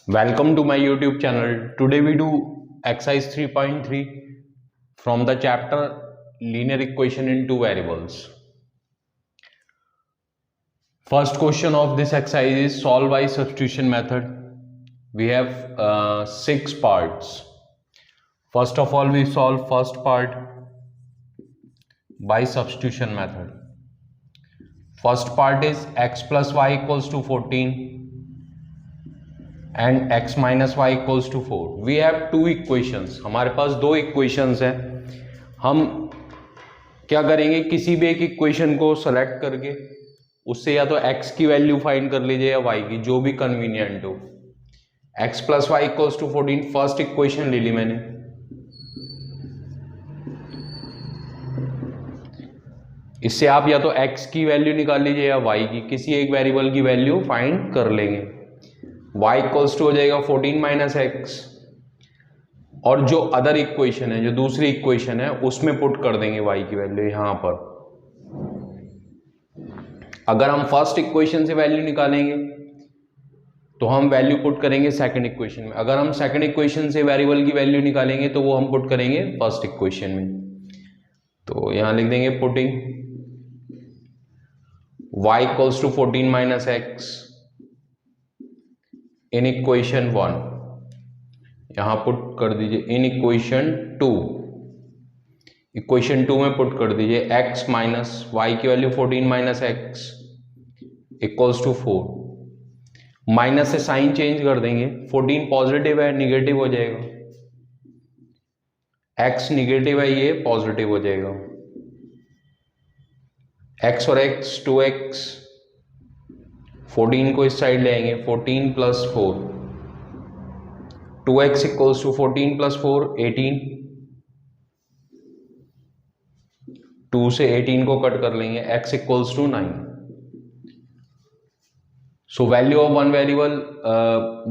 Welcome to my YouTube channel. Today we do exercise 3.3 from the chapter linear equation in two variables. First question of this exercise is solve by substitution method. We have 6 parts. First of all, we solve first part by substitution method. First part is x plus y equals to 14 and x minus y equals to 4. We have two equations. हमारे पास दो equations हैं. हम क्या करेंगे, किसी भी एक इक्वेशन को सेलेक्ट करके उससे या तो x की वैल्यू फाइंड कर लीजिए या y की, जो भी कन्वीनियंट हो. x plus y equals to 14 first equation ले ली मैंने. इससे आप या तो x की वैल्यू निकाल लीजिए या y की, किसी एक वेरिएबल की वैल्यू फाइंड कर लेंगे. y इक्वल्स टू हो जाएगा 14 माइनस एक्स, और जो अदर इक्वेशन है, जो दूसरी इक्वेशन है, उसमें पुट कर देंगे y की वैल्यू यहां पर. अगर हम फर्स्ट इक्वेशन से वैल्यू निकालेंगे तो हम वैल्यू पुट करेंगे सेकंड इक्वेशन में. अगर हम सेकंड इक्वेशन से वेरिएबल की वैल्यू निकालेंगे तो वो हम पुट करेंगे फर्स्ट इक्वेशन में. तो यहां लिख देंगे putting y equals to 14 minus x in equation 1. यहां पुट कर दीजिए इन इक्वेशन 2. इक्वेशन 2 में पुट कर दीजिए x माइनस वाई की value 14 minus x equals to 4. Minus से साइन चेंज कर देंगे. 14 पॉजिटिव है, निगेटिव हो जाएगा. x निगेटिव है, ये पॉजिटिव हो जाएगा. x और x 2x, 14 को इस साइड ले आएंगे. 14 plus 4, 2x equals to 14 plus 4 18. 2 से 18 को कट कर लेंगे. x equals to 9. So value of one variable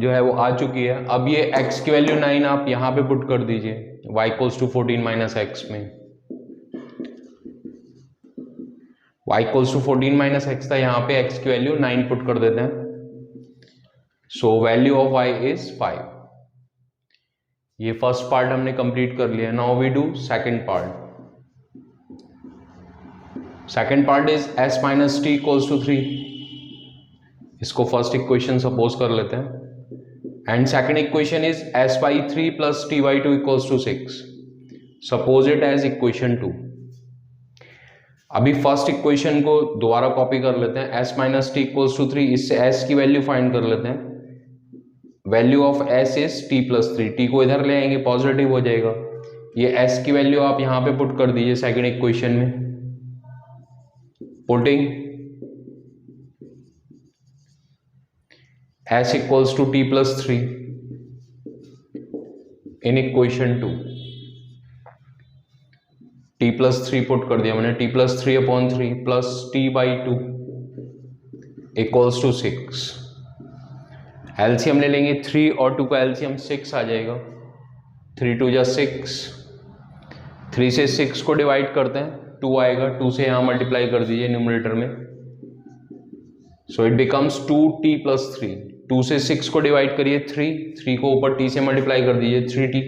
जो है वो आ चुकी है. अब ये x की वैल्यू 9 आप यहां पे पुट कर दीजिए y equals to 14 minus x में. y equals to 14 minus x था, यहां पे x की वैल्यू 9 पुट कर देते हैं. So value of y is 5. ये फर्स्ट पार्ट हमने कंप्लीट कर लिया. Now we do second part. Second part is s minus t equals to 3. इसको फर्स्ट इक्वेशन सपोज कर लेते हैं. And second equation is s by 3 plus t by 2 equals to 6. Suppose it as equation 2. अभी first equation को दोबारा copy कर लेते हैं. s minus t equals to 3. इससे s की वैल्यू फाइंड कर लेते हैं. Value of s is t plus 3. t को इधर ले आएंगे, पॉजिटिव हो जाएगा. ये s की वैल्यू आप यहां पे पुट कर दीजिए सेकंड इक्वेशन में. Putting s equals to t plus 3 in equation 2. t plus 3 put कर दिया मैंने. t plus 3 upon 3 plus t by 2 equals to 6. LCM ले लेंगे. 3 और 2 का एलसीएम 6 आ जाएगा. 3 2 जा 6. 3 से 6 को डिवाइड करते हैं, 2 आएगा. 2 से यहां मल्टीप्लाई कर दीजिए न्यूमरेटर में. So it becomes 2t plus 3. 2 से 6 को डिवाइड करिए 3 को ऊपर t से मल्टीप्लाई कर दीजिए 3t.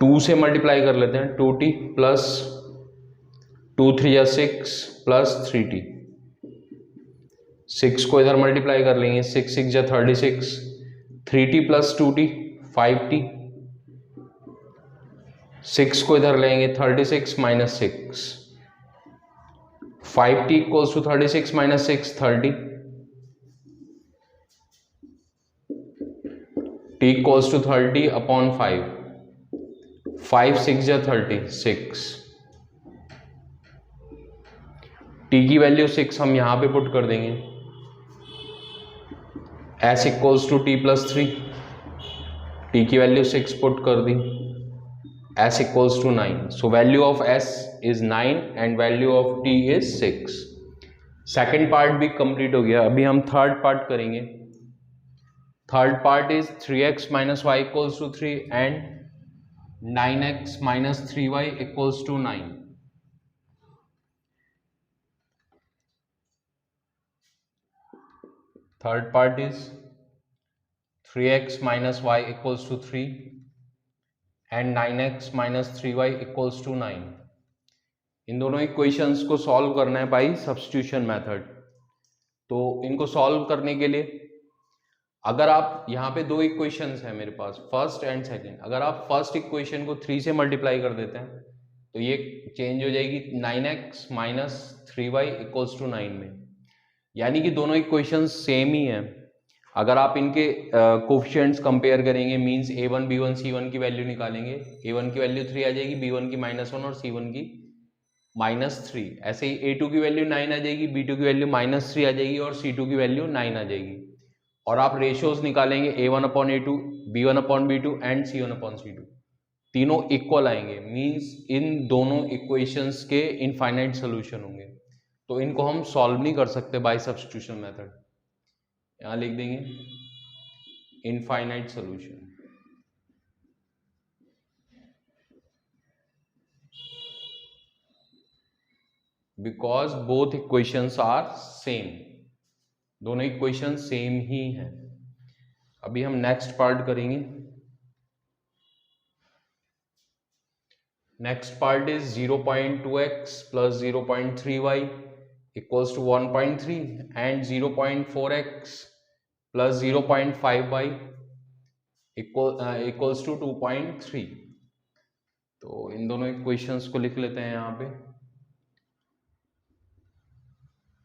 2 से मल्टीप्लाई कर लेते हैं 2t प्लस 2 3 या 6 प्लस 3t. 6 को इधर मल्टीप्लाई कर लेंगे. 6 6 या 36. 3t plus 2t 5t. 6 को इधर लेंगे. 36 minus 6. 5t equals to 36 minus 6 30. t equals to 30 upon 5. 5 6 या 36. t की वैल्यू 6 हम यहां पे पुट कर देंगे. s equals to t plus 3. t की वैल्यू 6 पुट कर दी. s equals to 9. So value of s is 9 and value of t is 6. Second part भी कंप्लीट हो गया. अभी हम थर्ड पार्ट करेंगे. Third part is 3x minus y equals to 3 and 9x minus 3y equals to 9. Third part is 3x minus y equals to 3 and 9x minus 3y equals to 9। इन दोनों equations को solve करना है bye substitution method. तो इनको solve करने के लिए अगर आप यहाँ पे दो इक्वेशंस है मेरे पास, फर्स्ट एंड सेकंड, अगर आप फर्स्ट इक्वेशन को 3 से मल्टीप्लाई कर देते हैं तो ये चेंज हो जाएगी 9x minus 3y equals to 9 में, यानी कि दोनों इक्वेशंस सेम ही हैं। अगर आप इनके कोफिशिएंट्स कंपेयर करेंगे, मींस a1 b1 c1 की वैल्यू निकालेंगे, a1 की वैल्यू 3 आ जाएगी, b1 की -1 और c1 की -3। ऐसे ही a2 की वैल्यू 9 आ जाएगी, b2 की वैल्यू -3 आ जाएगी और c2 की वैल्यू 9 आ जाएगी। और आप रेशियोज निकालेंगे a1 upon a2, b1 upon b2 and c1 upon c2, तीनों इक्वल आएंगे, मींस इन दोनों इक्वेशंस के इनफाइनाइट सोल्यूशन होंगे। तो इनको हम सॉल्व नहीं कर सकते बाय सब्स्टिट्यूशन मेथड। यहां लिख देंगे infinite solution, because both equations are same, दोनों इक्वेशन सेम ही हैं। अभी हम नेक्स्ट पार्ट करेंगे। Next part is 0.2x plus 0.3y equals to 1.3 and 0.4x plus 0.5y equals to 2.3। तो इन दोनों इक्वेशंस को लिख लेते हैं यहाँ पे।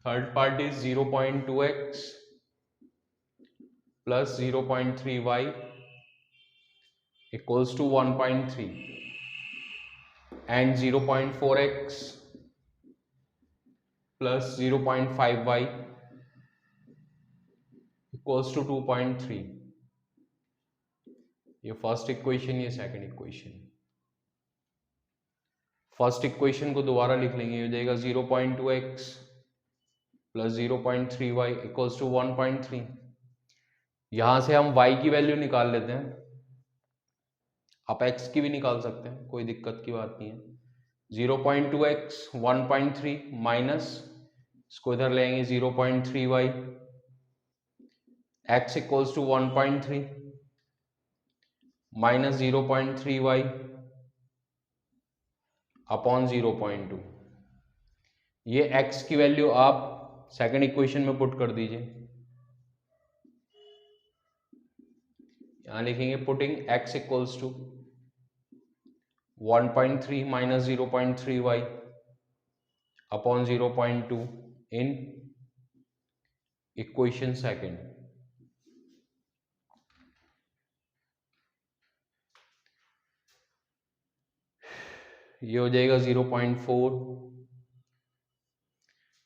Third part is 0.2x plus 0.3y equals to 1.3 and 0.4x plus 0.5y equals to 2.3। ये फर्स्ट इक्वेशन, ये सेकंड इक्वेशन। फर्स्ट इक्वेशन को दोबारा लिख लेंगे, हो जाएगा 0.2x plus 0.3y equals to 1.3। यहां से हम y की वैल्यू निकाल लेते हैं, आप x की भी निकाल सकते हैं, कोई दिक्कत की बात नहीं है। 0.2x 1.3 माइनस, इसको इधर लेंगे 0.3y, x equals to 1.3 minus 0.3y upon 0.2। ये x की वैल्यू आप सेकंड इक्वेशन में पुट कर दीजिए। यहां लिखेंगे putting x equals to 1.3 minus 0.3y upon 0.2 in equation second. ये हो जाएगा 0.4,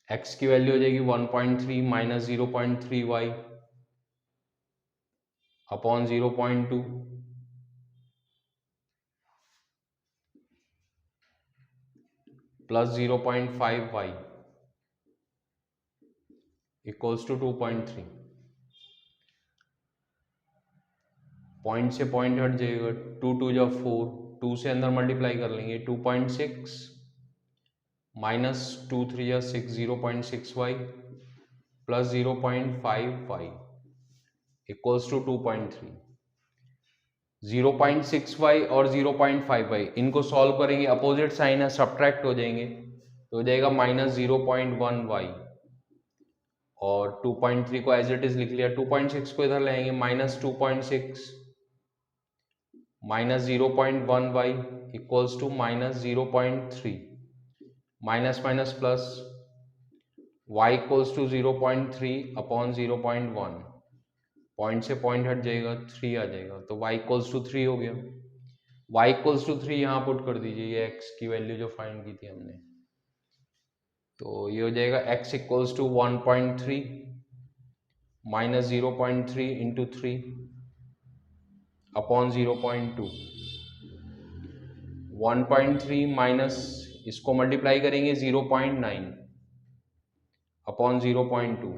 x की वैल्यू हो जाएगी 1.3 minus 0.3y upon 0.2 plus 0.5y equals to 2.3। Point से पॉइंट हट जाएगा, 2 2 जा 4, 2 से अंदर मल्टीप्लाई कर लेंगे, 2.6 माइनस 2 3 जा 6, 0.6y plus 0.5y equals to 2.3। 0.6y और 0.5y इनको सॉल्व करेंगे, अपोजिट साइन है, सब्ट्रैक्ट हो जाएंगे, तो हो जाएगा माइनस 0.1y और 2.3 को एज इट इज लिख लिया। 2.6 को इधर लाएंगे, minus 2.6 minus 0.1y equals to minus 0.3, minus minus plus, y equals to 0.3 upon 0.1, point से पॉइंट हट जाएगा, 3 आ जाएगा, तो y इक्वल्स टू 3 हो गया। y इक्वल्स टू 3 यहाँ पुट कर दीजिए, ये x की वैल्यू जो फाइंड की थी हमने, तो ये हो जाएगा x equals to 1.3 minus 0.3 into 3 upon 0.2। 1.3 minus, इसको मल्टीप्लाई करेंगे 0.9 अपॉन 0.2,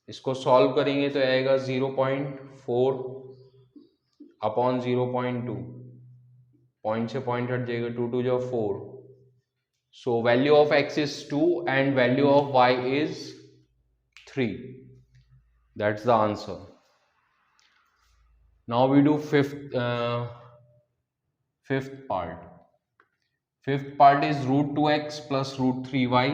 इसको सॉल्व करेंगे तो आएगा 0.4 अपॉन 0.2, पॉइंट से पॉइंट हट जाएगा, 2 2 जो 4, सो value of x is 2 and value of y is 3, that's the answer। Now we do fifth part. Fifth part is root 2x plus root 3y.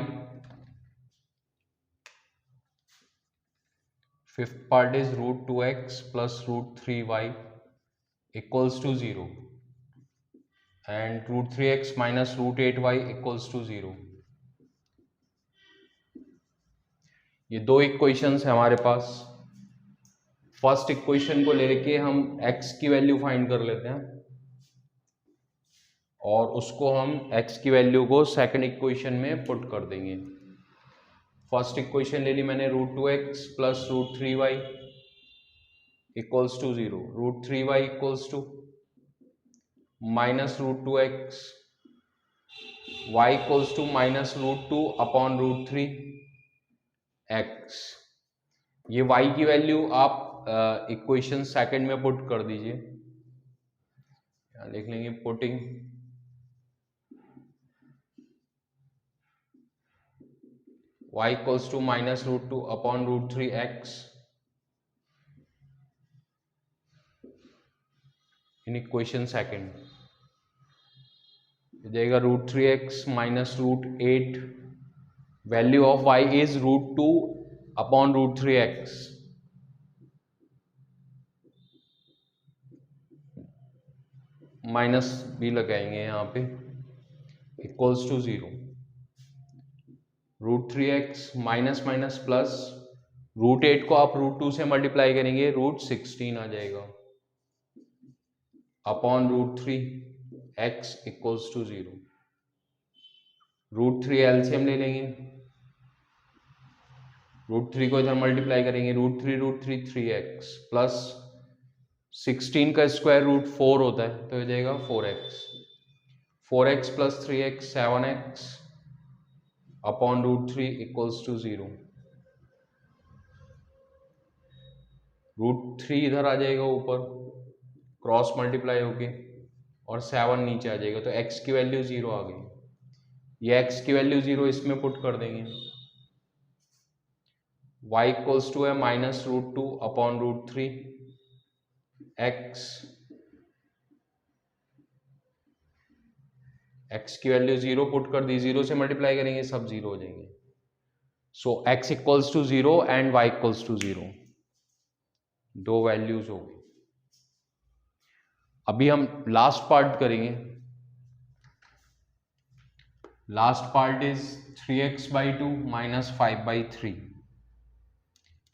Fifth part is root 2x plus root 3y equals to 0. And root 3x minus root 8y equals to 0. ये दो equations है हमारे पास. First equation को लेके हम x की value find कर लेते हैं और उसको हम x की वैल्यू को सेकंड इक्वेशन में पुट कर देंगे. फर्स्ट इक्वेशन ले ली मैंने, root 2x plus root 3y equals to 0. Root 3y equals to minus root 2x, y equals to minus root 2 upon root 3x. ये y की वैल्यू आप इक्वेशन सेकंड में पुट कर दीजिए. यहाँ लिख लेंगे putting y equals to minus root 2 upon root 3x in equation second. हो जाएगा root 3x minus root 8. Value of y is root 2 upon root 3x. Minus भी लगाएंगे यहाँ पे, equals to 0. Root 3x minus minus plus, root 8 को आप root 2 से multiply करेंगे, रूट 16 आ जाएगा upon root 3x equals to 0. Root 3 LCM ले लेंगे, रूट 3 को इधर मल्टीप्लाई करेंगे, रूट 3 3x प्लस 16 का स्क्वायर रूट 4 होता है तो हो जाएगा 4x. 4x plus 3x 7x upon root 3 equals to 0. Root 3 इधर आ जाएगा ऊपर क्रॉस मल्टीप्लाई होके और 7 नीचे आ जाएगा तो x की वैल्यू 0 आ गई. ये x की वैल्यू 0 इसमें पुट कर देंगे. y इक्वल्स टू है minus root 2 upon root 3x. x की वैल्यू 0 पुट कर दी, 0 से मल्टीप्लाई करेंगे सब 0 हो जाएंगे. So x equals to 0 and y equals to 0. दो वैल्यूज हो गई. अभी हम लास्ट पार्ट करेंगे. Last part is 3x/2 minus 5/3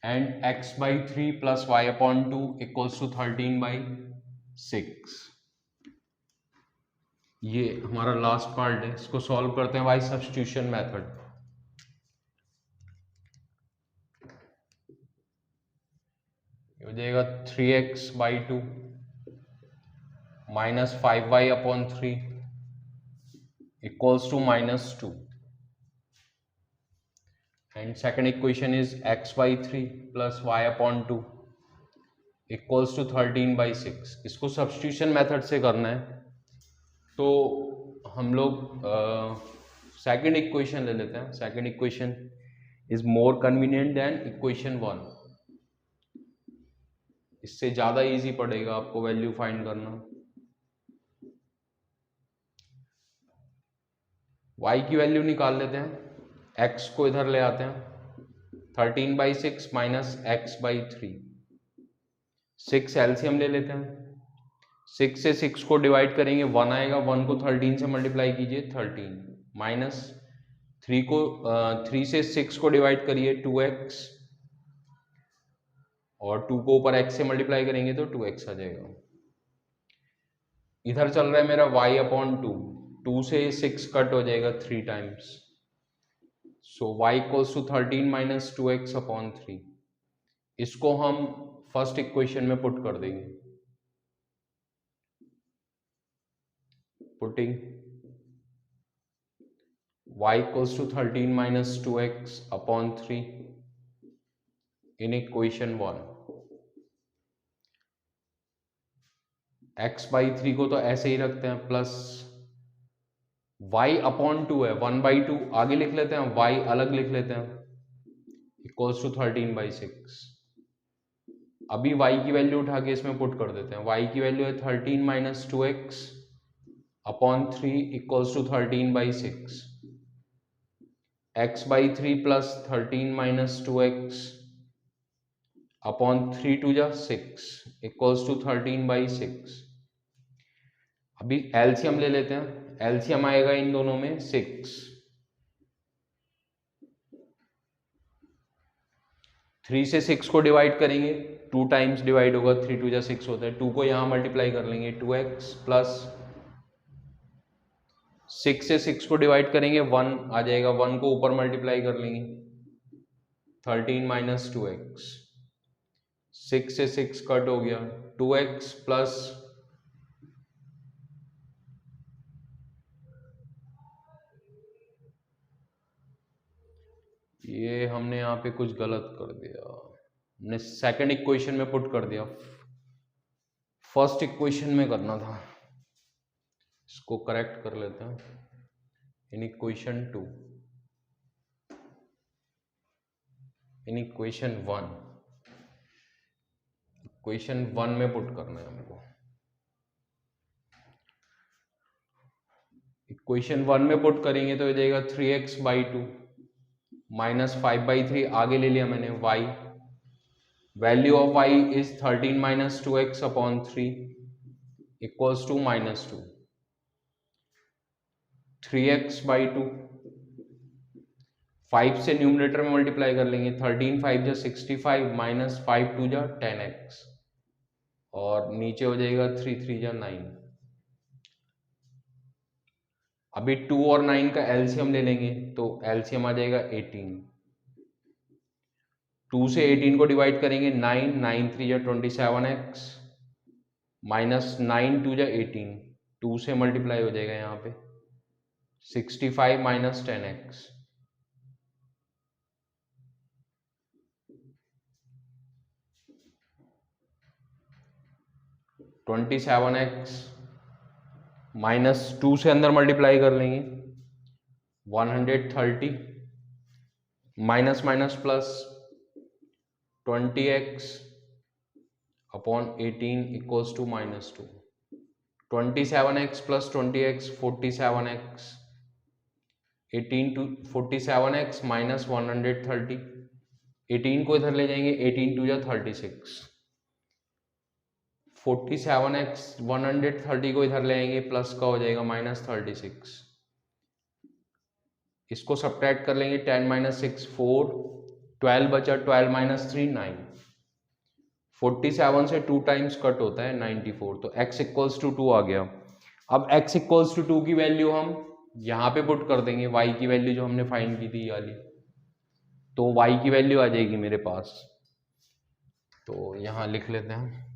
and x/3 plus y/2 equals to 13/6. ये हमारा लास्ट पार्ट है. इसको सॉल्व करते हैं बाय सब्स्टिट्यूशन मेथड. हो जाएगा 3x/2 minus 5y/3 equals to -2 and second equation is x/3 plus y/2 equals to 13/6. इसको substitution method से करना है तो हम लोग सेकेंड इक्वेशन ले लेते हैं. Second equation is more convenient than equation 1. इससे ज़्यादा इजी पड़ेगा आपको वैल्यू फाइंड करना. y की वैल्यू निकाल लेते हैं, x को इधर ले आते हैं. 13/6 माइनस x/3. 6 एलसीएम ले लेते हैं. 6 से 6 को डिवाइड करेंगे 1 आएगा. 1 को 13 से मल्टीप्लाई कीजिए 13 माइनस 3 से 6 को डिवाइड करिए 2x और 2 को ऊपर x से मल्टीप्लाई करेंगे तो 2x आ जाएगा. इधर चल रहा है मेरा y/2. 2 से 6 कट हो जाएगा 3 times. So y equals to 13 minus 2x/3. इसको हम फर्स्ट इक्वेशन में पुट कर देंगे. Putting y equals to 13 minus 2x/3 in equation 1. x/3 को तो ऐसे ही रखते हैं प्लस y/2 है 1/2 आगे लिख लेते हैं, y अलग लिख लेते हैं इक्वल्स टू 13/6 अभी y की वैल्यू उठा के इसमें पुट कर देते हैं। y की वैल्यू है 13 minus 2x upon 3 equals to 13/6, x by 3 plus 13 minus 2x upon 3 to जा 6 इक्वल्स टू 13/6। अभी एलसीएम ले लेते हैं, एलसीएम आएगा इन दोनों में 6, 3 से 6 को डिवाइड करेंगे, 2 टाइम्स डिवाइड होगा, 3 टू जा 6 होता है, 2 को यहां मल्टीप्लाई कर लेंगे, 2x प्लस 6 से 6 को डिवाइड करेंगे 1 आ जाएगा, 1 को ऊपर मल्टीप्लाई कर लेंगे, 13 माइनस 2x, 6 से 6 कट हो गया, 2x प्लस ये हमने यहाँ पे कुछ गलत कर दिया, हमने सेकंड इक्वेशन में पुट कर दिया, फर्स्ट इक्वेशन में करना था, इसको करेक्ट कर लेते हैं। इन इक्वेशन 2, इन इक्वेशन 1, इक्वेशन 1 में पुट करना है हमको। इक्वेशन 1 में पुट करेंगे तो ये जाएगा 3x/2 माइनस 5/3, आगे ले लिया मैंने y, value of y is 13 minus 2x upon 3 equals to -2, 3x/2, 5 से न्यूमरेटर में मल्टीप्लाई कर लेंगे, 13 5 जा 65 माइनस 5 2 जा 10x और नीचे हो जाएगा 3 3 जा 9। अभी 2 और 9 का एलसीएम ले लेंगे तो एलसीएम आ जाएगा 18, 2 से 18 को डिवाइड करेंगे 9, 9 3 जा 27x माइनस 9 2 जा 18, 2 से मल्टीप्लाई हो जाएगा यहाँ पे 65 माइनस 10x, (27x) माइनस 2 से अंदर मल्टीप्लाई कर लेंगे 130 minus minus plus 20x upon 18 equals to -2, 27x plus 20x 47x, 18 to 47x minus 130, 18 को इधर ले जाएंगे, 18 टू जा 36, 47x 130 को इधर ले आएंगे, प्लस का हो जाएगा -36, इसको सब्ट्रैक्ट कर लेंगे, 10 माइनस 6 4, 12 बचा, 12 माइनस 3 9, 47 से 2 टाइम्स कट होता है 94, तो x इक्वल्स टू 2 आ गया। अब x इक्वल्स टू 2 की वैल्यू हम यहाँ पे पुट कर देंगे, y की वैल्यू जो हमने फाइंड की थी वाली, तो y की वैल्यू आ जाएगी मेरे पास, तो यहाँ लिख लेते हैं,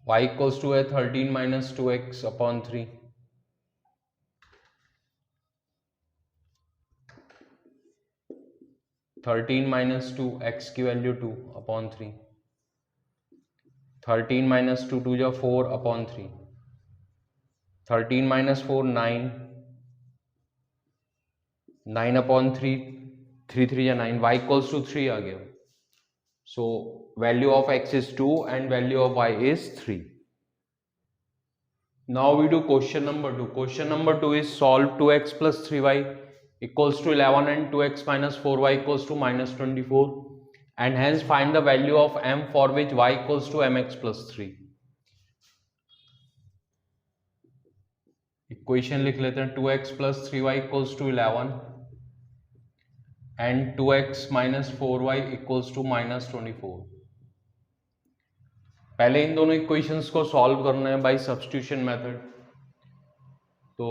y इक्वल्स टू है 13 minus 2x upon 3, 13 minus 2 x की वैल्यू 2 अपॉन 3, 13 माइनस 2 2 जा 4 अपॉन 3, 13 माइनस 4 9, 9 अपॉन 3, 3 3 जा 9, y इक्वल्स टू 3 आ गया। So value of x is 2 and value of y is 3. Now we do question number 2. Question number 2 is solve 2x plus 3y equals to 11 and 2x minus 4y equals to -24 and hence find the value of m for which y equals to mx plus 3. Equation लिख लेते हैं, 2x plus 3y equals to 11 and 2x minus 4y equals to -24. पहले इन दोनों equations को solve करना है bye substitution method, तो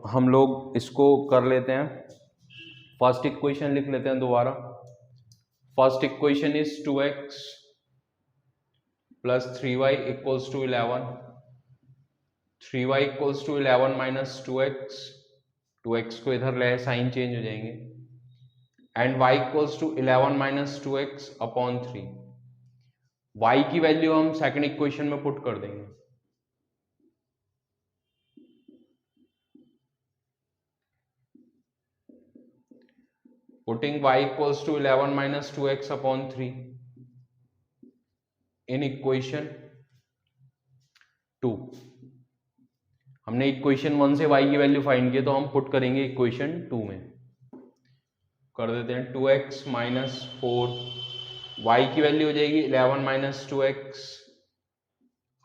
हम लोग इसको कर लेते हैं। फर्स्ट इक्वेशन लिख लेते हैं दोबारा। First equation is 2x plus 3y equals to 11, 3y equals to 11 minus 2x, 2x को इधर ले साइन चेंज हो जाएंगे, and y equals to 11 minus 2x upon 3। y की वैल्यू हम सेकंड इक्वेशन में पुट कर देंगे, putting y equals to 11 minus 2x upon 3 in equation 2। हमने इक्वेशन 1 से y की वैल्यू फाइंड की, तो हम पुट करेंगे इक्वेशन 2 में। कर देते हैं 2x माइनस 4, y की वैल्यू हो जाएगी 11 minus 2x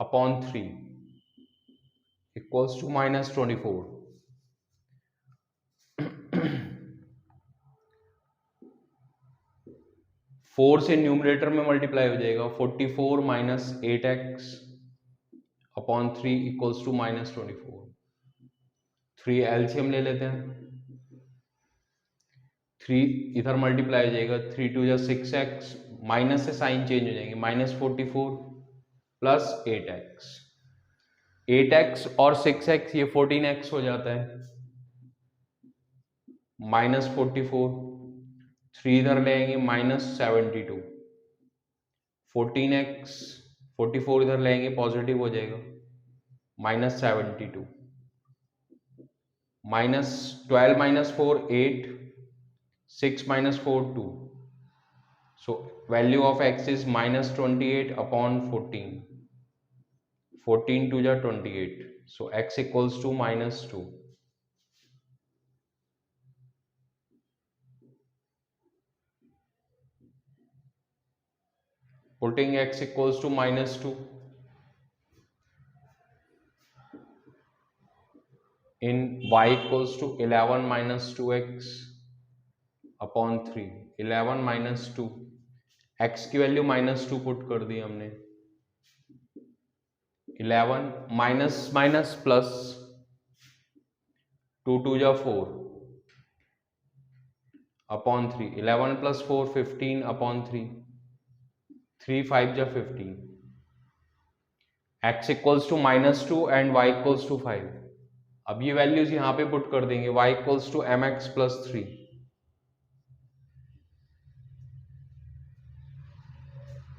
upon 3 equals to minus 24। 4 से न्यूमरेटर में मल्टीप्लाई हो जाएगा 44 minus 8x upon 3 equals to minus 24। 3 LCM ले लेते हैं, 3 इधर मल्टीप्लाई हो जाएगा, 3 टू जा 6x, माइनस से साइन चेंज हो जाएंगे, माइनस 44 प्लस 8x, 8x और 6x ये 14x हो जाता है, माइनस 44, 3 इधर ले आएंगे माइनस 72, 14x 44 इधर ले आएंगे पॉजिटिव हो जाएगा, minus 72, minus 12 minus 4 8, 6 minus 4 2, so value of x is minus 28 upon 14, 14 to the 28, so x equals to minus 2। Putting x equals to minus 2 in y equals to 11 minus 2x upon 3, 11 minus 2, x की value minus 2 put कर दी हमने, 11 minus minus plus 2 to जा 4 upon 3, 11 plus 4 15 upon 3, 3 5 जा 15, x equals to minus 2 and y equals to 5। अब ये values यहां पे put कर देंगे, y equals to mx plus 3,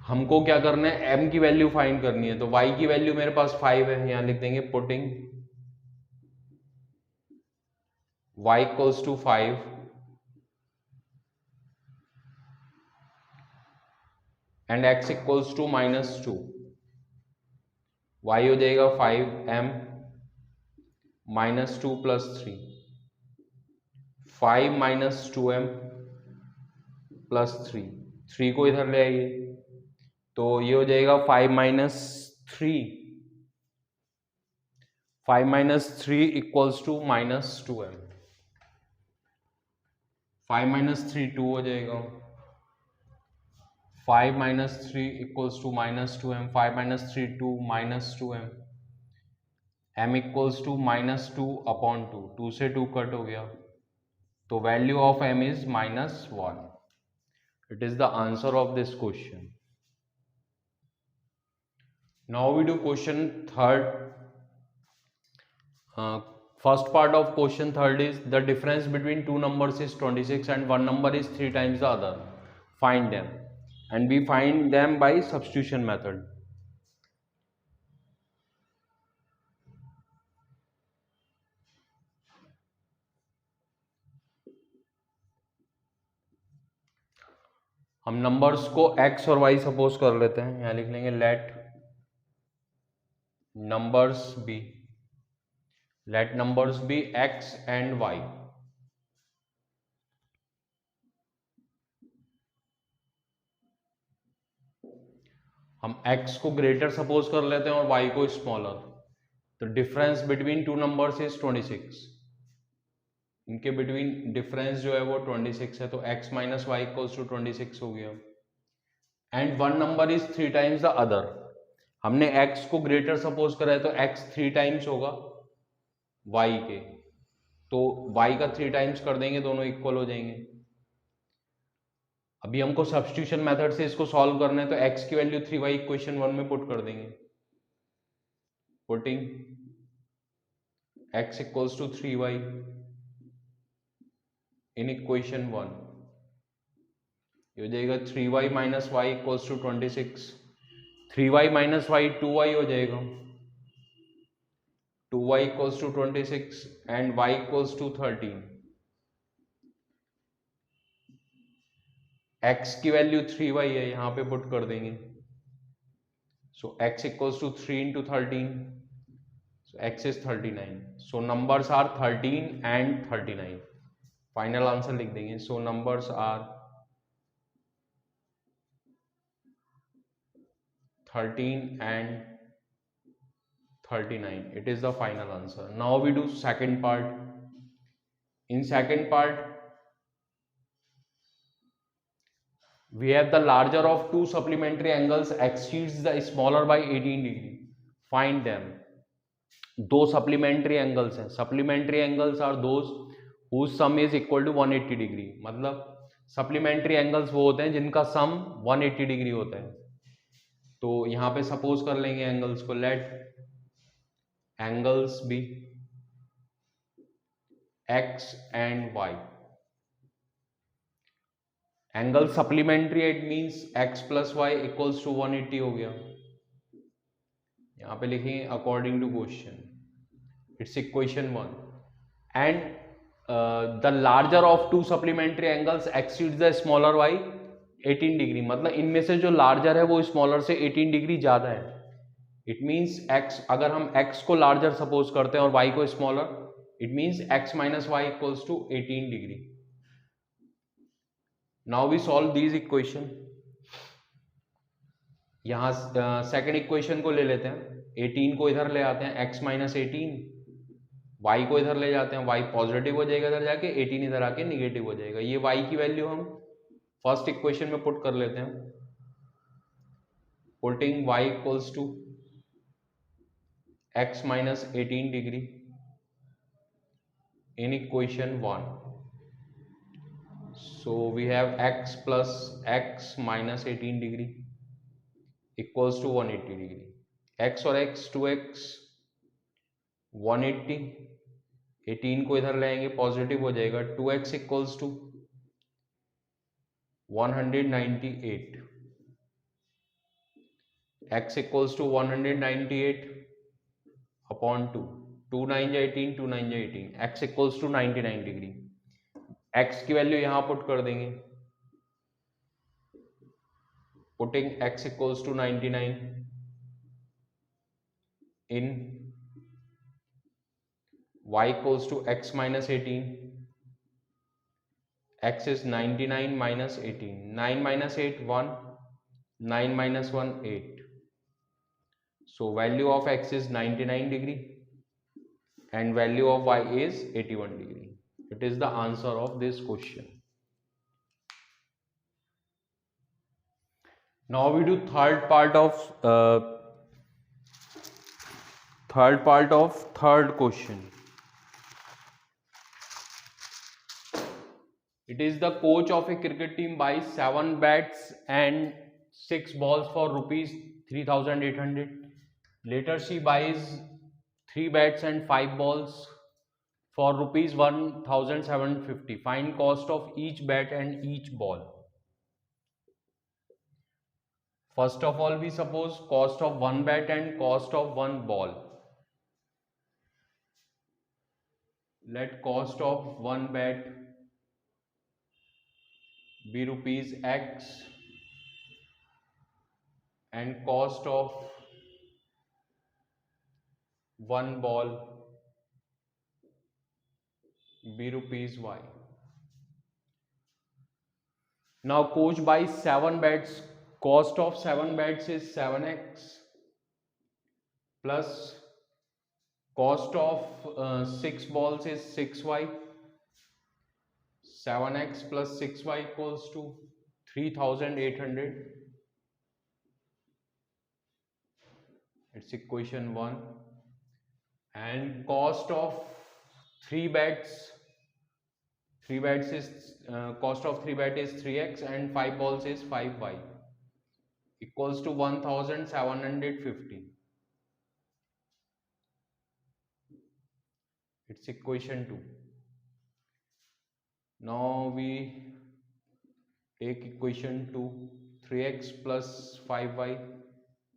हमको क्या करना है, m की वैल्यू फाइंड करनी है, तो y की वैल्यू मेरे पास 5 है, यहां लिख देंगे putting y equals to 5 and x equals to minus 2, y हो जाएगा 5m minus 2 plus 3, 5 minus 2m plus 3, 3 को इधर ले आइए, तो ये हो जाएगा 5 minus 3, 5 minus 3 equals to minus 2m, 5 minus 3 2 हो जाएगा, 5 minus 3 equals to minus 2m, 5 minus 3 2 minus 2m, m equals to minus 2 upon 2, 2 से 2 कट हो गया, तो value of m is minus 1। It is the answer of this question. Now we do question third. First part of question third is the difference between two numbers is 26 and one number is 3 times the other. Find them, and we find them by substitution method. हम numbers को x और y suppose कर लेते हैं, यहां लिख लेंगे let numbers be x and y। हम x को ग्रेटर सपोज कर लेते हैं और y को स्मॉलर, तो difference between two numbers is 26, इनके बिटवीन डिफरेंस जो है वो 26 है, तो x minus y equals to 26 हो गया, and one number is 3 times the other. हमने x को ग्रेटर सपोज करा है, तो x 3 टाइम्स होगा y के, तो y का 3 टाइम्स कर देंगे, दोनों इक्वल हो जाएंगे। अभी हमको सब्स्टिट्यूशन मेथड से इसको सॉल्व करना है, तो x की वैल्यू 3y इक्वेशन 1 में पुट कर देंगे, putting x equals to 3y in equation 1, ये हो जाएगा 3y minus y equals to 26, 3y minus y 2y हो जाएगा, 2y equals to 26 and y equals to 13, x की वैल्यू 3y है, यहां पे पुट कर देंगे. So x equals to 3 into 13. So x is 39. So numbers are 13 and 39. Final answer लिख देंगे. So numbers are 13 and 39. It is the final answer. Now we do second part. In second part, we have the larger of two supplementary angles exceeds the smaller by 18 degree. Find them. दो supplementary angles हैं. Supplementary angles are those whose sum is equal to 180 degree. मतलब supplementary angles वो होते हैं जिनका सम 180 degree होता है. तो यहां पे सपोज कर लेंगे एंगल्स को. Let angles be x and y. Angle supplementary it means x plus y equals to 180 हो गया. यहां पे लिखेंगे according to question. It's equation 1. And the larger of two supplementary angles exceeds the smaller by 18 degree. मतलब इनमें से जो larger है वो स्मॉलर से 18 डिग्री ज्यादा है. इट मीन्स x, अगर हम x को लार्जर सपोज करते हैं और y को smaller, it means x minus y equals to 18 degree. Now we solve these equation. यहां सेकेंड इक्वेशन को ले लेते हैं. 18 को इधर ले आते हैं, x माइनस 18. y को इधर ले जाते हैं, y पॉजिटिव हो जाएगा इधर जाके, 18 इधर आके निगेटिव हो जाएगा. ये y की वैल्यू हम फर्स्ट इक्वेशन में पुट कर लेते हैं. Putting y equals to x minus 18 degree in equation 1. So we have x plus x minus 18 degree equals to 180 degree. x और x 2x 180. 18 को इधर लाएंगे पॉजिटिव हो जाएगा. 2x equals to 198. x equals to 198 upon 2. 2 9 18, 2 9 18. x equals to 99 degree. x की value यहां put कर देंगे. Putting x equals to 99 in y equals to x minus 18. x is 99 minus 18. 9 minus 8 1. 9 minus 1 8. So value of x is 99 degree and value of y is 81 degree. It is the answer of this question. Now we do third part of third question. It is the coach of a cricket team buys 7 bats and 6 balls for rupees 3,800. Later she buys 3 bats and 5 balls for rupees 1,750. Find cost of each bat and each ball. First of all, we suppose cost of 1 bat and cost of 1 ball. Let cost of 1 bat be rupees x and cost of 1 ball be rupees y. Now coach buys 7 bats. Cost of 7 bats is 7x plus cost of 6 balls is 6y. 7x plus 6y equals to 3,800. It's equation 1. And cost of 3 bats. 3 bats is cost of 3 bat is 3x and 5 balls is 5y equals to 1,750. It's equation 2. Now we take equation 2. 3x plus 5y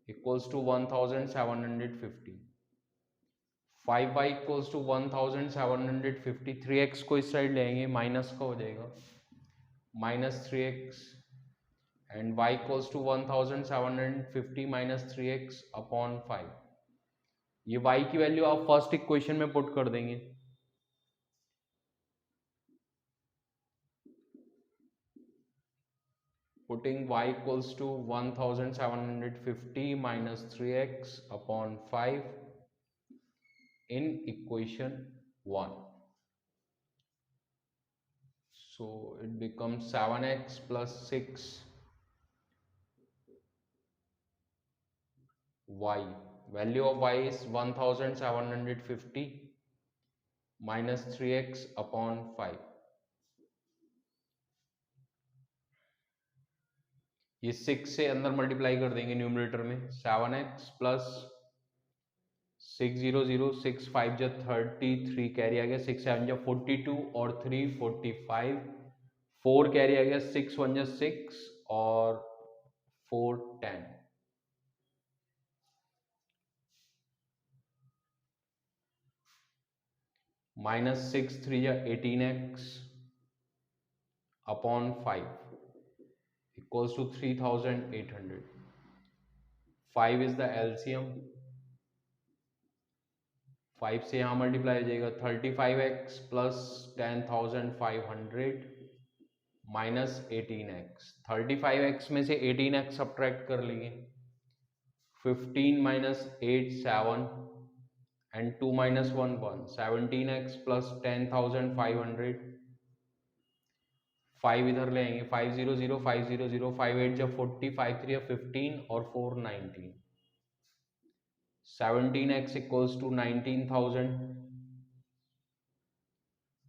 equals to 1,750. 5y equals to 1,750. 3x को इस side लेंगे, minus का हो जाएगा. Minus 3x and y equals to 1750 minus 3x upon 5। ये y की value आप first equation में पुट कर देंगे। Putting y equals to 1750 minus 3x upon 5 in equation 1. So it becomes 7x plus 6 y. Value of y is 1750 minus 3x upon 5. ये 6 से अंदर multiply कर देंगे न्यूमरेटर में। 7x प्लस 600 6 5 जा 33 कैरी आ गया, 6 7 जा 42 और 3 45, 4 कैरी आ गया, 6 1 जा 6 और 4 10। माइनस 6 3 जा 18x upon 5 equals to 3800। 5 is the LCM, 5 से यहाँ मल्टीप्लाई हो जाएगा। 35x plus 10,500 minus 18x। 35x में से 18x सब्ट्रैक्ट कर लेंगे। 15 minus 8 7 and 2 minus 1 1। 17x plus 10,500, 5 इधर ले आएंगे। 500 500, 5 8 जा 40, 5 3 15 और 4 19। 17x equals to 19,000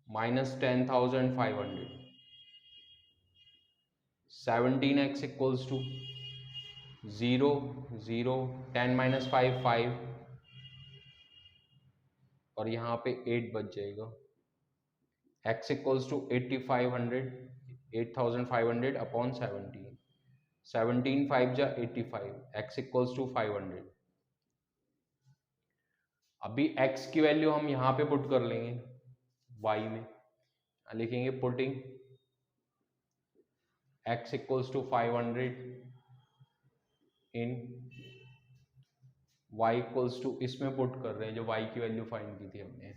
minus 10,500। 17x equals to 0 0, 10 minus 5 5 और यहाँ पे 8 बच जाएगा। x equals to 8,500 upon 17। 17 5 जा 85, x इक्वल्स टू 500। अभी x की वैल्यू हम यहाँ पे पुट कर लेंगे y में। लिखेंगे putting x equals to 500 in y equals to, इसमें पुट कर रहे हैं जो y की वैल्यू फाइंड की थी हमने,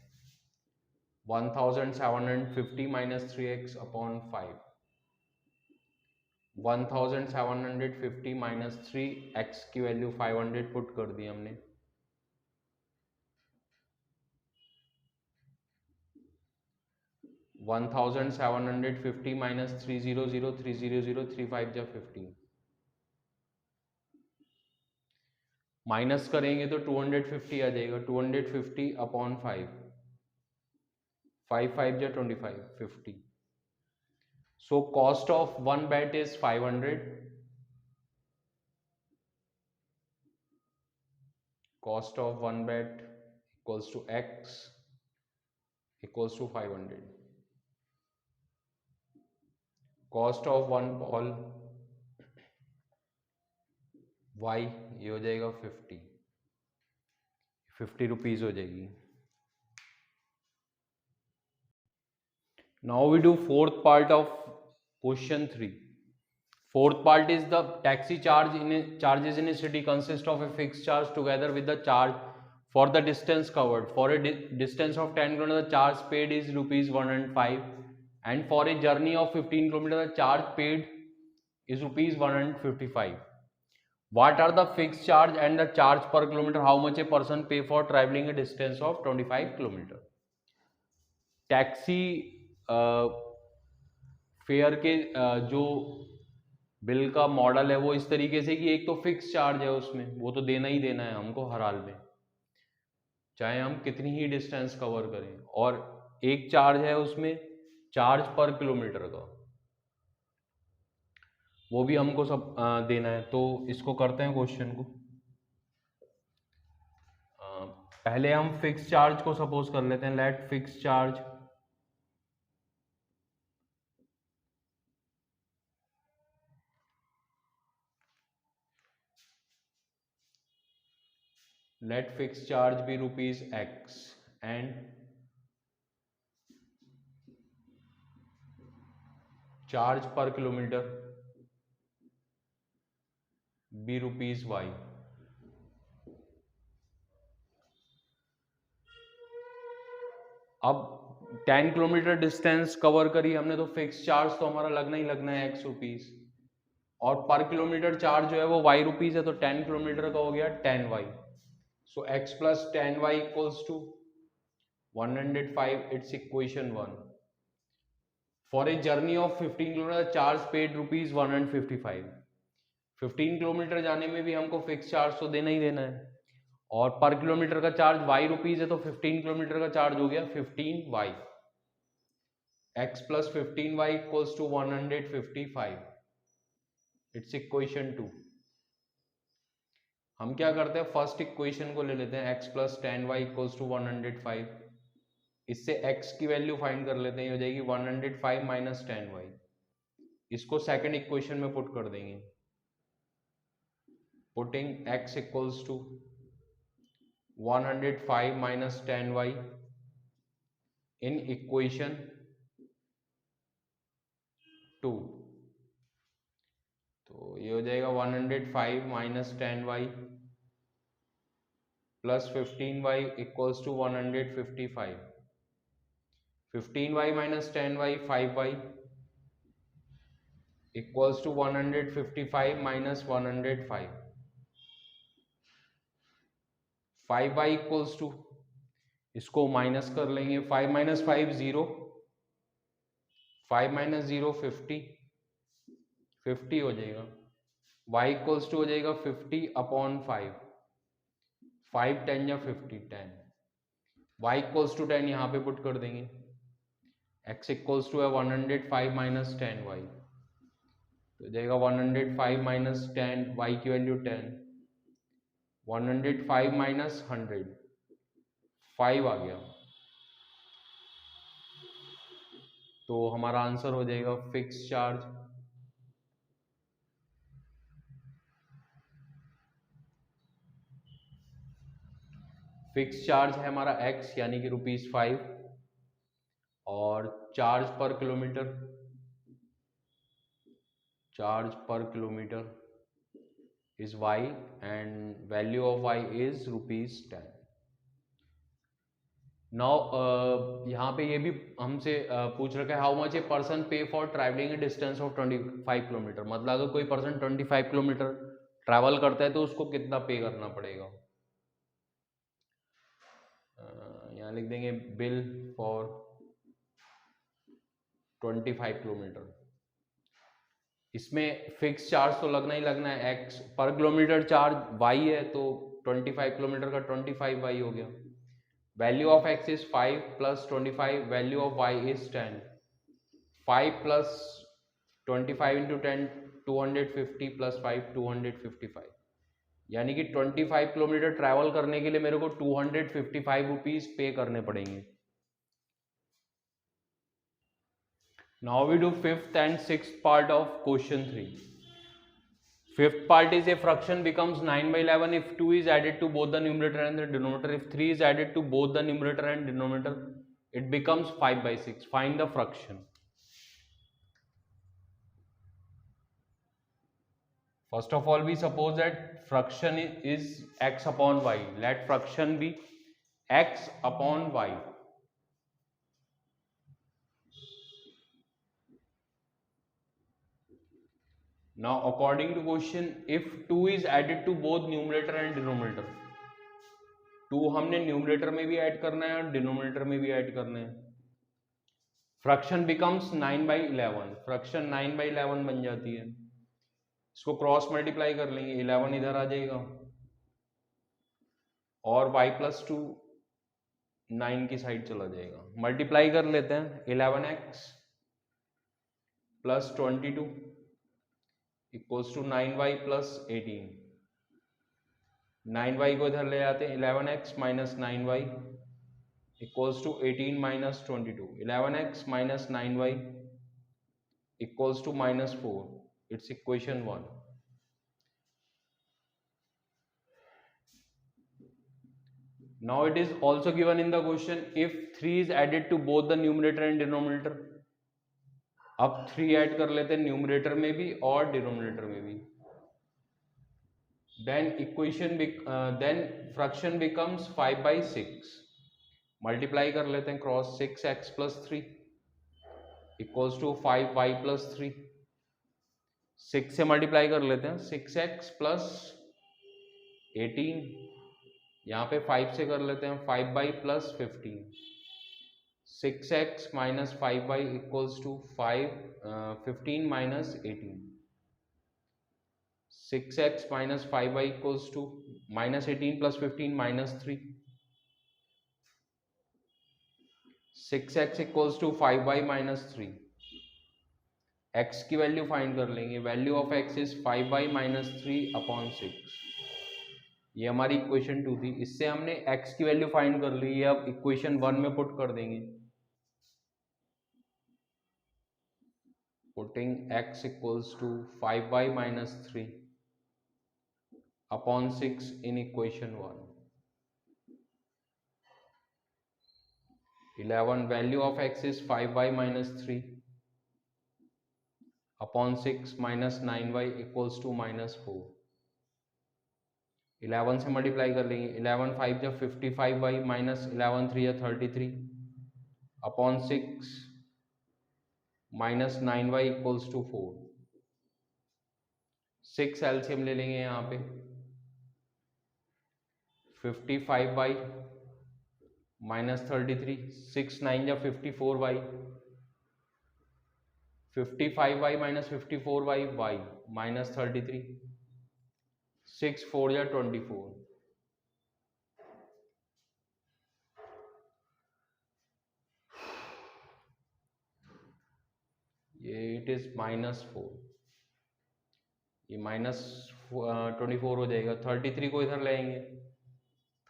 1750 minus 3x upon 5। 1750 minus 3x की वैल्यू 500 पुट कर दी हमने। वन 1750 माइनस 300 300 3 5 जा 15। माइनस करेंगे तो 250 आ जाएगा। 250 अपॉन 5, 5 5 जा 25 50। So cost of one bat is 500। Cost of one bat equals to x equals to 500। Cost of one ball y ये हो जाएगा 50 रुपीज हो जाएगी। Now we do fourth part of question 3. Fourth part is the taxi charges in a city consist of a fixed charge together with the charge for the distance covered. For a distance of 10 km, the charge paid is rupees 105, and for a journey of 15 km, the charge paid is rupees 155. What are the fixed charge and the charge per kilometer? How much a person pay for traveling a distance of 25 km? Taxi fare के जो bill का model है वो इस तरीके से कि एक तो फिक्स चार्ज है, उसमें वो तो देना ही देना है हमको हर हाल में, चाहे हम कितनी ही डिस्टेंस कवर करें। और एक चार्ज है उसमें चार्ज पर किलोमीटर का, वो भी हमको सब देना है। तो इसको करते हैं क्वेश्चन को। पहले हम फिक्स चार्ज को सपोज कर लेते हैं। Let fix charge let fixed charge be rupees x and charge per kilometer be rupees y. अब 10 किलोमीटर डिस्टेंस कवर करी हमने, तो फिक्स चार्ज तो हमारा लगना ही लगना है एक्स रुपीज, और पर किलोमीटर चार्ज जो है वो वाई रुपीज है, तो 10 किलोमीटर का हो गया 10 y. So x plus 10 y equals to 105। It's equation 1। For a journey of 15 kilometre charge paid rupees 155। 15 kilometre जाने में भी हमको फिक्स चार्ज तो देना ही देना है, और पर किलोमीटर का चार्ज वाई रुपीज है, तो 15 किलोमीटर का चार्ज हो गया 15 y. X plus 15 y equals to 155। It's equation 2। हम क्या करते हैं, फर्स्ट इक्वेशन को ले लेते हैं, x plus 10y equals to 105। इससे x की वैल्यू फाइंड कर लेते हैं, हो जाएगी 105 माइनस 10y। इसको सेकंड इक्वेशन में पुट कर देंगे, putting x equals to 105 minus 10y in equation 2। तो ये हो जाएगा 105 minus 10y plus 15y equals to 155। 15y minus 10y 5y equals to 155 minus 105। 5y equals to, इसको माइनस कर लेंगे, 5 माइनस 5 0, 5 माइनस 0 50, 50 हो जाएगा। y इक्वल्स टू हो जाएगा 50 अपॉन 5, 5 10 या 50 10। y इक्वल्स टू 10 यहाँ पे पुट कर देंगे, x इक्वल्स टू है 105 माइनस 10y, तो हो जाएगा 105 माइनस 10, y की वैल्यू 10, 105 माइनस 100 5 आ गया। तो हमारा आंसर हो जाएगा फिक्स चार्ज है हमारा x यानी कि ₹5, और चार्ज पर kilometre is y and value of y is ₹10। Now यहाँ पे ये भी हमसे पूछ रखा है, हाउ मच ए पर्सन पे for travelling A distance of 25 kilometre. मतलब अगर कोई पर्सन 25 किलोमीटर ट्रैवल करता है तो उसको कितना पे करना पड़ेगा। यहाँ लिख देंगे बिल फॉर 25 किलोमीटर। इसमें फिक्स चार्ज तो लगना ही लगना है, x पर किलोमीटर चार्ज y है, तो 25 किलोमीटर का 25y हो गया। Value of x is 5 plus 25, value of y is 10। 5 plus 25 into 10 250 plus 5 255, यानी कि 25 किलोमीटर ट्रैवल करने के लिए मेरे को 255 रुपीज पे करने पड़ेंगे। Now we do fifth and sixth part of question 3. Fifth part is a fraction becomes 9 by 11 if 2 is added to both the numerator and the denominator. If 3 is added to both the numerator and denominator, it becomes 5 by 6. Find the fraction. First of all, we suppose that fraction is x upon y. Let fraction be x upon y. Now according to question, if 2 is added to both numerator and denominator, 2 हमने numerator में भी add करना है और denominator में भी add करना है, fraction becomes 9 by 11। Fraction 9 by 11 बन जाती है। इसको क्रॉस मल्टीप्लाई कर लेंगे, 11 इधर आ जाएगा और y प्लस 2 9 की साइड चला जाएगा। मल्टीप्लाई कर लेते हैं, 11x plus 22 equals to 9y plus 18। 9y को इधर ले आते हैं, 11x minus 9y equals to 18 minus 22। 11x minus 9y equals to minus 4। It's equation 1। Now it is also given in the question if 3 is added to both the numerator and denominator. अब 3 add कर लेते हैं numerator में भी और denominator में भी। then then fraction becomes 5/6. Multiply कर लेते हैं cross 6x + 3 equals to 5y + 3. 6 से मल्टीप्लाई कर लेते हैं 6x + 18, यहाँ पे 5 से कर लेते हैं 5y + 15. 6x - 5y equals to 15 - 18. 6x - 5y equals to -18 + 15 -3. 6x equals to 5y - 3. x की वैल्यू फाइंड कर लेंगे. Value of x is 5y - 3/6. ये हमारी इक्वेशन 2 थी. इससे हमने x की वैल्यू फाइंड कर ली है. अब इक्वेशन 1 में पुट कर देंगे. Putting x equals to 5y - 3/6 in equation 1. 11 value of x is 5y - 3/6 -9y equals to -4. 11 से मल्टीप्लाई कर लेंगे. 11 5 जब 55y -11 3 या 33/6 -9y इक्वल्स टू 4. 6 एलसीएम ले लेंगे यहाँ पे. 55y -33 6 9 या 54y. 55y -54y y -33 6 4 या 24. ये इट इज -4. ये -24 हो जाएगा. 33 को इधर लाएंगे.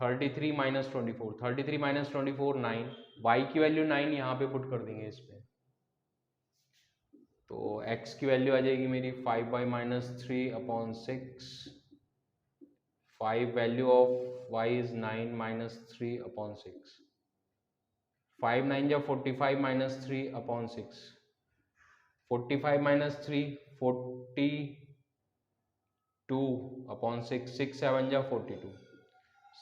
33 - 24 33 - 24 9. y की वैल्यू 9 यहाँ पे पुट कर देंगे इसमें. तो x की वैल्यू आ जाएगी मेरी 5y - 3/6. 5 value of y is 9 - 3/6. 5 9 या 45 - 3/6. 45 - 3 42/6. 6 7 या 42.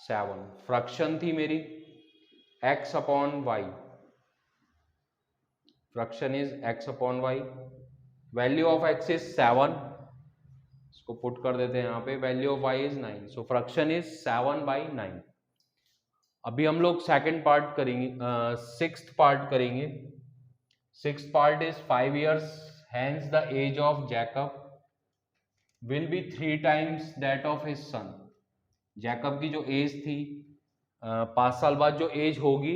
7 फ्रैक्शन थी मेरी x/y. Fraction is x/y. Value of x is 7. इसको पुट कर देते हैं यहाँ पे. Value of y is 9. So fraction is 7/9. अभी हम लोग सेकंड पार्ट करेंगे. सिक्स्थ पार्ट करेंगे. Sixth part is 5 years. Hence the age of Jacob will be 3 times that of his son. Jacob की जो एज थी 5 साल बाद जो एज होगी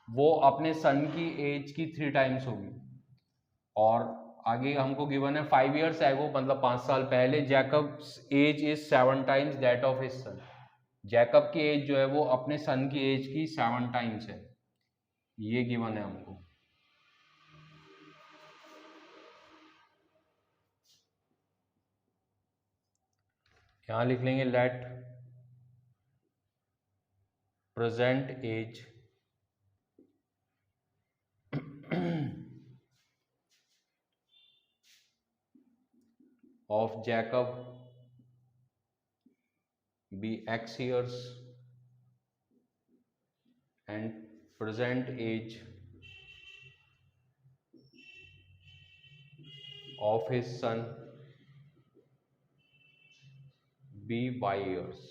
वो अपने सन की एज की 3 टाइम्स होगी. और आगे हमको गिवन है 5 years एगो मतलब 5 साल पहले Jacob's age is 7 times that of his son. Jacob की एज जो है वो अपने सन की एज की 7 टाइम्स है. ये गिवन है हमको. यहां लिख लेंगे let present age of Jacob be x years and present age of his son be y years.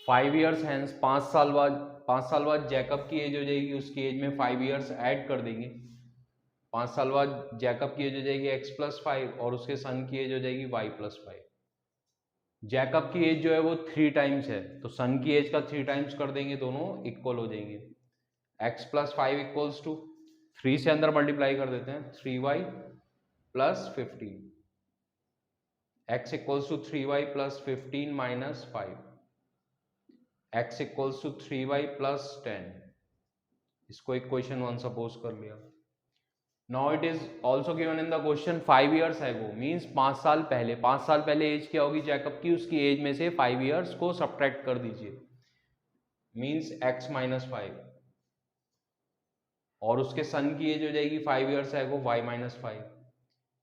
5 years hence 5 साल बाद जैकब की एज हो जाएगी. उसकी एज में 5 years ऐड कर देंगे. 5 साल बाद जैकब की एज हो जाएगी x + 5 और उसके सन की एज हो जाएगी y + 5. जैकब की एज जो है वो 3 टाइम्स है तो सन की एज का 3 टाइम्स कर देंगे. दोनों इक्वल हो जाएंगे. x + 5 इक्वल्स टू 3 से अंदर मल्टीप्लाई कर देते हैं 3y + 15. x equals to 3y + 15 - 5. x equals to 3y + 10. इसको इक्वेशन 1 सपोज कर लिया. Now it is also given in the question 5 years ago means 5 साल पहले. 5 साल पहले एज क्या होगी जैकब की. उसकी एज में से 5 years को सब्ट्रैक्ट कर दीजिए. मीन्स x - 5 और उसके सन की एज हो जाएगी 5 years एगो y - 5.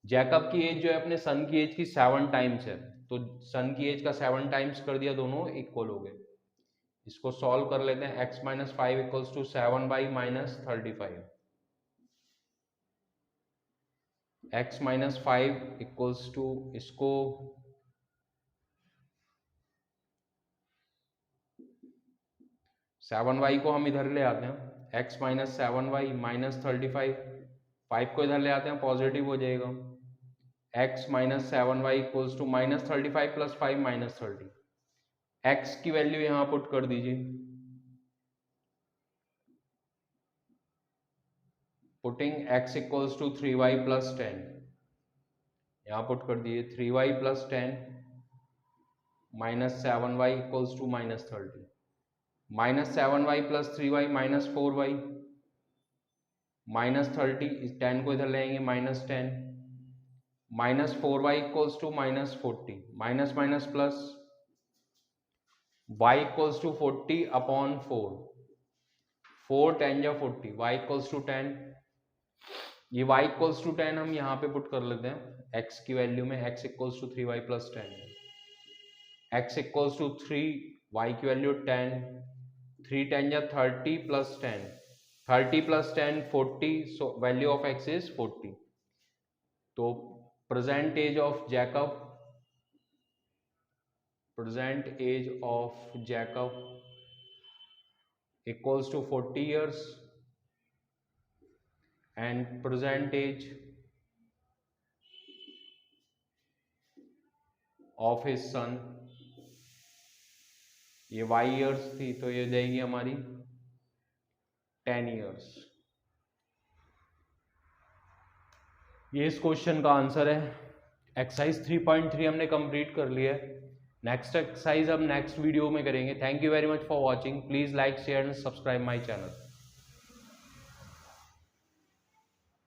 जैकब की एज जो है अपने सन की एज की 7 टाइम्स है, तो सन की एज का 7 टाइम्स कर दिया, दोनों इक्वल हो गए। इसको सॉल्व कर लेते हैं। x minus 5 equals to 7 by minus 35। x minus 5 equals to, इसको 7y को हम इधर ले आते हैं, x माइनस 7y माइनस 35, 5 को इधर ले आते हैं, पॉजिटिव हो जाएगा। x minus 7y equals to minus 35 plus 5 minus 30। x की वैल्यू यहां पुट कर दीजिए, putting x equals to 3y plus 10, यहां पुट कर दीजिए 3y plus 10 minus 7y equals to minus 30, minus 7y plus 3y minus 4y minus 30, 10 को इधर लेंगे minus 10, minus 4y equals to minus 40, minus minus plus, y equals to 40 upon 4, 4 10 या 40, y equals to 10, ये y equals to 10 हम यहाँ पे put कर लेते हैं x की वैल्यू में, x equals to 3y plus 10, x equals to 3, y की वैल्यू 10, 3 10 या 30 plus 10, 30 plus 10 40, so value of x is 40। तो present age of Jacob, present age of Jacob equals to 40 years and present age of his son, ये y years थी तो ये जाएगी हमारी 10 years। ये इस क्वेश्चन का आंसर है। एक्सरसाइज 3.3 हमने कंप्लीट कर लिया है। नेक्स्ट एक्सरसाइज अब नेक्स्ट वीडियो में करेंगे। Thank you very much for watching. Please like share and subscribe my channel.